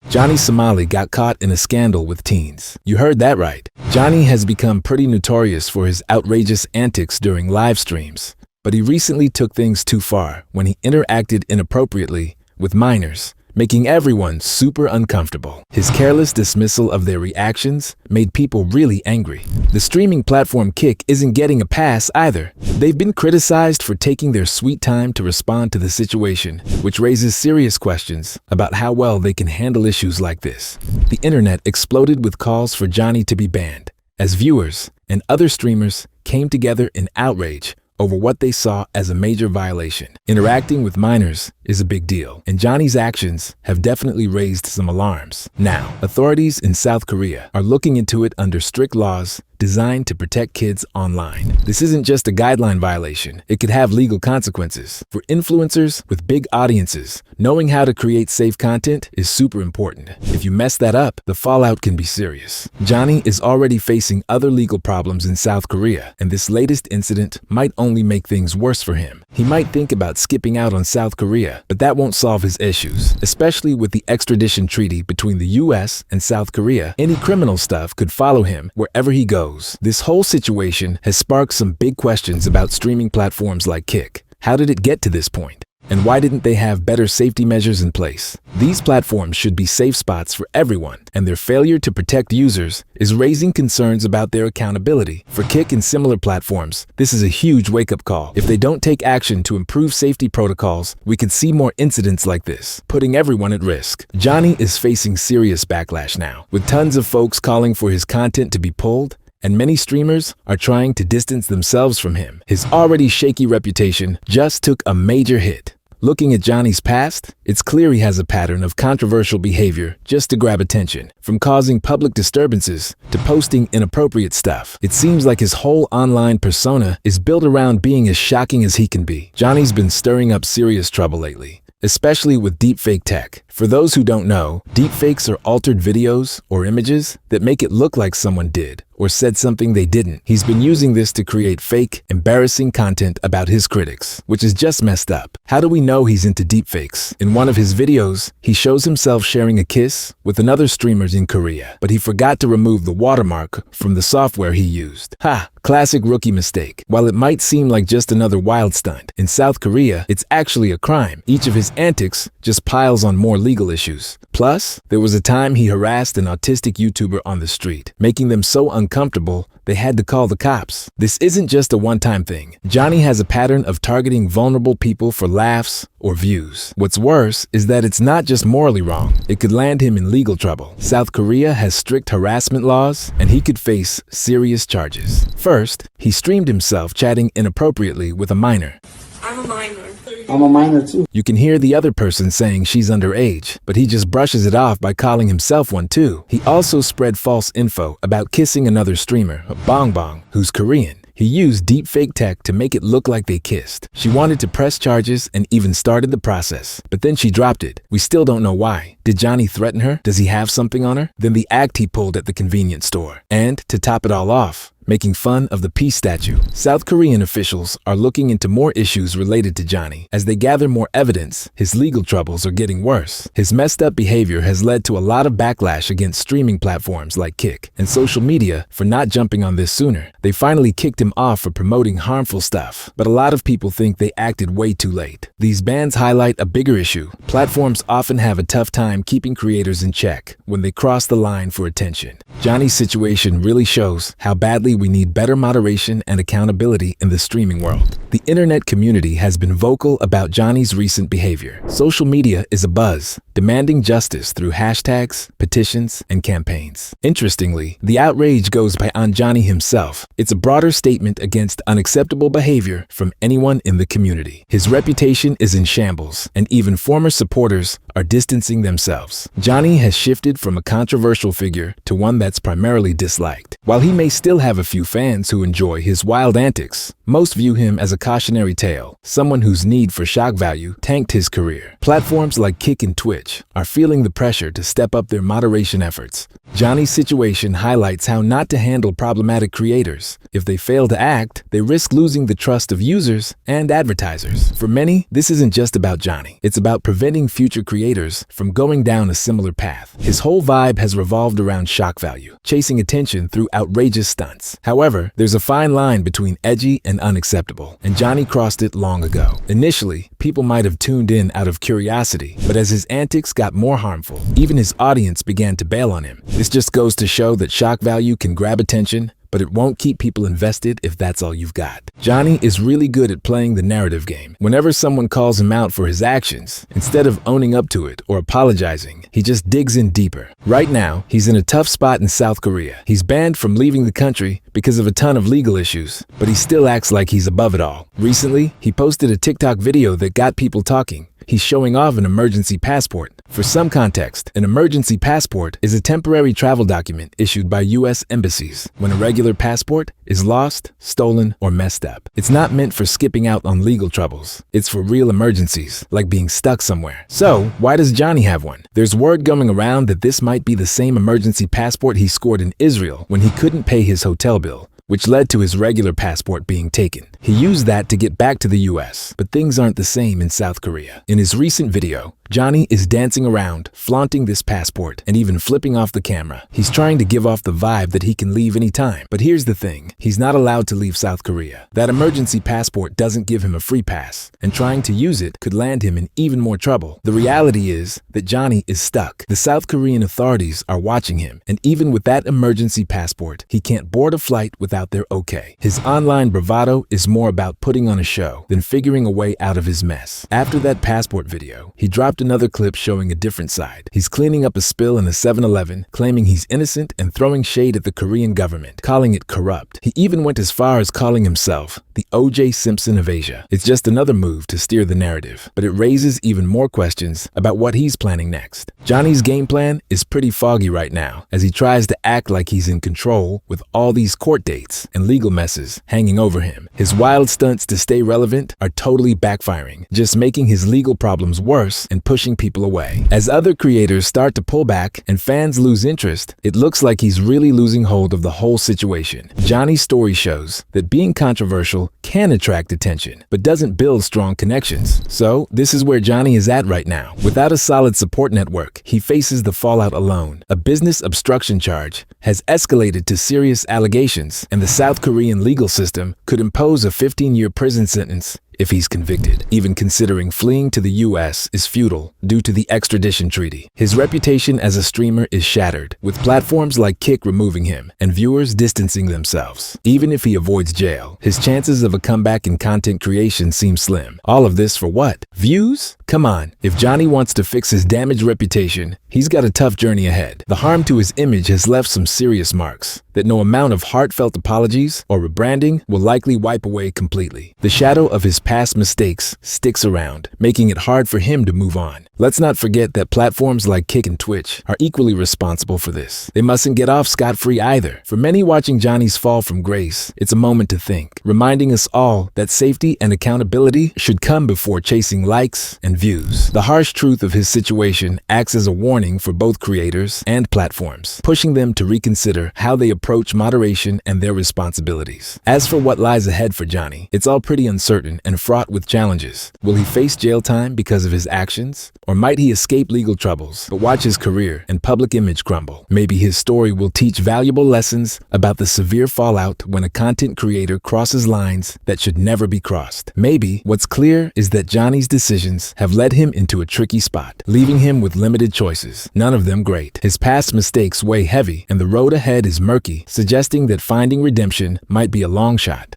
Johnny Somali got caught in a scandal with teens. You heard that right. Johnny has become pretty notorious for his outrageous antics during live streams, but he recently took things too far when he interacted inappropriately with minors, making everyone super uncomfortable. His careless dismissal of their reactions made people really angry. The streaming platform Kick isn't getting a pass either. They've been criticized for taking their sweet time to respond to the situation, which raises serious questions about how well they can handle issues like this. The internet exploded with calls for Johnny to be banned, as viewers and other streamers came together in outrage over what they saw as a major violation. Interacting with minors is a big deal, and Johnny's actions have definitely raised some alarms. Now, authorities in South Korea are looking into it under strict laws designed to protect kids online. This isn't just a guideline violation. It could have legal consequences. For influencers with big audiences, knowing how to create safe content is super important. If you mess that up, the fallout can be serious. Johnny is already facing other legal problems in South Korea, and this latest incident might only make things worse for him. He might think about skipping out on South Korea, but that won't solve his issues, especially with the extradition treaty between the US and South Korea. Any criminal stuff could follow him wherever he goes. This whole situation has sparked some big questions about streaming platforms like Kick. How did it get to this point? And why didn't they have better safety measures in place? These platforms should be safe spots for everyone, and their failure to protect users is raising concerns about their accountability. For Kick and similar platforms, this is a huge wake-up call. If they don't take action to improve safety protocols, we could see more incidents like this, putting everyone at risk. Johnny is facing serious backlash now, with tons of folks calling for his content to be pulled, and many streamers are trying to distance themselves from him. His already shaky reputation just took a major hit. Looking at Johnny's past, it's clear he has a pattern of controversial behavior just to grab attention, from causing public disturbances to posting inappropriate stuff. It seems like his whole online persona is built around being as shocking as he can be. Johnny's been stirring up serious trouble lately, especially with deepfake tech. For those who don't know, deepfakes are altered videos or images that make it look like someone did or said something they didn't. He's been using this to create fake, embarrassing content about his critics, which is just messed up. How do we know he's into deepfakes? In one of his videos, he shows himself sharing a kiss with another streamer in Korea, but he forgot to remove the watermark from the software he used. Ha! Classic rookie mistake. While it might seem like just another wild stunt, in South Korea, it's actually a crime. Each of his antics just piles on more legal issues. Plus, there was a time he harassed an autistic YouTuber on the street, making them so uncomfortable they had to call the cops. This isn't just a one-time thing. Johnny has a pattern of targeting vulnerable people for laughs or views. What's worse is that it's not just morally wrong. It could land him in legal trouble. South Korea has strict harassment laws, and he could face serious charges. First, he streamed himself chatting inappropriately with a minor. I'm a minor. I'm a minor too. You can hear the other person saying she's underage, but he just brushes it off by calling himself one too. He also spread false info about kissing another streamer, Bong Bong, who's Korean. He used deepfake tech to make it look like they kissed. She wanted to press charges and even started the process, but then she dropped it. We still don't know why. Did Johnny threaten her? Does he have something on her? Then the act he pulled at the convenience store. And to top it all off, making fun of the peace statue. South Korean officials are looking into more issues related to Johnny. As they gather more evidence, his legal troubles are getting worse. His messed up behavior has led to a lot of backlash against streaming platforms like Kick and social media for not jumping on this sooner. They finally kicked him off for promoting harmful stuff, but a lot of people think they acted way too late. These bans highlight a bigger issue. Platforms often have a tough time keeping creators in check when they cross the line for attention. Johnny's situation really shows how badly we need better moderation and accountability in the streaming world. The internet community has been vocal about Johnny's recent behavior. Social media is abuzz, demanding justice through hashtags, petitions, and campaigns. Interestingly, the outrage goes beyond Johnny himself. It's a broader statement against unacceptable behavior from anyone in the community. His reputation is in shambles, and even former supporters are distancing themselves. Johnny has shifted from a controversial figure to one that's primarily disliked. While he may still have a few fans who enjoy his wild antics, most view him as a cautionary tale, someone whose need for shock value tanked his career. Platforms like Kick and Twitch are feeling the pressure to step up their moderation efforts, Johnny's situation highlights how not to handle problematic creators. If they fail to act, they risk losing the trust of users and advertisers. For many, this isn't just about Johnny. It's about preventing future creators from going down a similar path. His whole vibe has revolved around shock value, chasing attention through outrageous stunts. However, there's a fine line between edgy and unacceptable, and Johnny crossed it long ago. Initially, people might have tuned in out of curiosity, but as his antics got more harmful, even his audience began to bail on him. This just goes to show that shock value can grab attention, but it won't keep people invested if that's all you've got. Johnny is really good at playing the narrative game. Whenever someone calls him out for his actions, instead of owning up to it or apologizing, he just digs in deeper. Right now, he's in a tough spot in South Korea. He's banned from leaving the country because of a ton of legal issues, but he still acts like he's above it all. Recently, he posted a TikTok video that got people talking. He's showing off an emergency passport. For some context, an emergency passport is a temporary travel document issued by U.S. embassies when a regular passport is lost, stolen, or messed up. It's not meant for skipping out on legal troubles. It's for real emergencies, like being stuck somewhere. So, why does Johnny have one? There's word going around that this might be the same emergency passport he scored in Israel when he couldn't pay his hotel bill, which led to his regular passport being taken. He used that to get back to the US, but things aren't the same in South Korea. In his recent video, Johnny is dancing around, flaunting this passport, and even flipping off the camera. He's trying to give off the vibe that he can leave anytime. But here's the thing, he's not allowed to leave South Korea. That emergency passport doesn't give him a free pass, and trying to use it could land him in even more trouble. The reality is that Johnny is stuck. The South Korean authorities are watching him, and even with that emergency passport, he can't board a flight without their okay. His online bravado is more about putting on a show than figuring a way out of his mess. After that passport video, he dropped another clip showing a different side. He's cleaning up a spill in a 7-Eleven, claiming he's innocent and throwing shade at the Korean government, calling it corrupt. He even went as far as calling himself the O.J. Simpson of Asia. It's just another move to steer the narrative, but it raises even more questions about what he's planning next. Johnny's game plan is pretty foggy right now, as he tries to act like he's in control with all these court dates and legal messes hanging over him. His wild stunts to stay relevant are totally backfiring, just making his legal problems worse and pushing people away. As other creators start to pull back and fans lose interest, it looks like he's really losing hold of the whole situation. Johnny's story shows that being controversial can attract attention, but doesn't build strong connections. So, this is where Johnny is at right now. Without a solid support network, he faces the fallout alone. A business obstruction charge has escalated to serious allegations, and the South Korean legal system could impose a 15-year prison sentence if he's convicted. Even considering fleeing to the US is futile due to the extradition treaty. His reputation as a streamer is shattered, with platforms like Kick removing him and viewers distancing themselves. Even if he avoids jail, his chances of a comeback in content creation seem slim. All of this for what? Views? Come on. If Johnny wants to fix his damaged reputation, he's got a tough journey ahead. The harm to his image has left some serious marks that no amount of heartfelt apologies or rebranding will likely wipe away completely. The shadow of his past mistakes sticks around, making it hard for him to move on. Let's not forget that platforms like Kick and Twitch are equally responsible for this. They mustn't get off scot-free either. For many watching Johnny's fall from grace, it's a moment to think, reminding us all that safety and accountability should come before chasing likes and views. The harsh truth of his situation acts as a warning for both creators and platforms, pushing them to reconsider how they approach moderation and their responsibilities. As for what lies ahead for Johnny, it's all pretty uncertain and fraught with challenges. Will he face jail time because of his actions? Or might he escape legal troubles, but watch his career and public image crumble? Maybe his story will teach valuable lessons about the severe fallout when a content creator crosses lines that should never be crossed. Maybe what's clear is that Johnny's decisions have led him into a tricky spot, leaving him with limited choices, none of them great. His past mistakes weigh heavy, and the road ahead is murky, suggesting that finding redemption might be a long shot.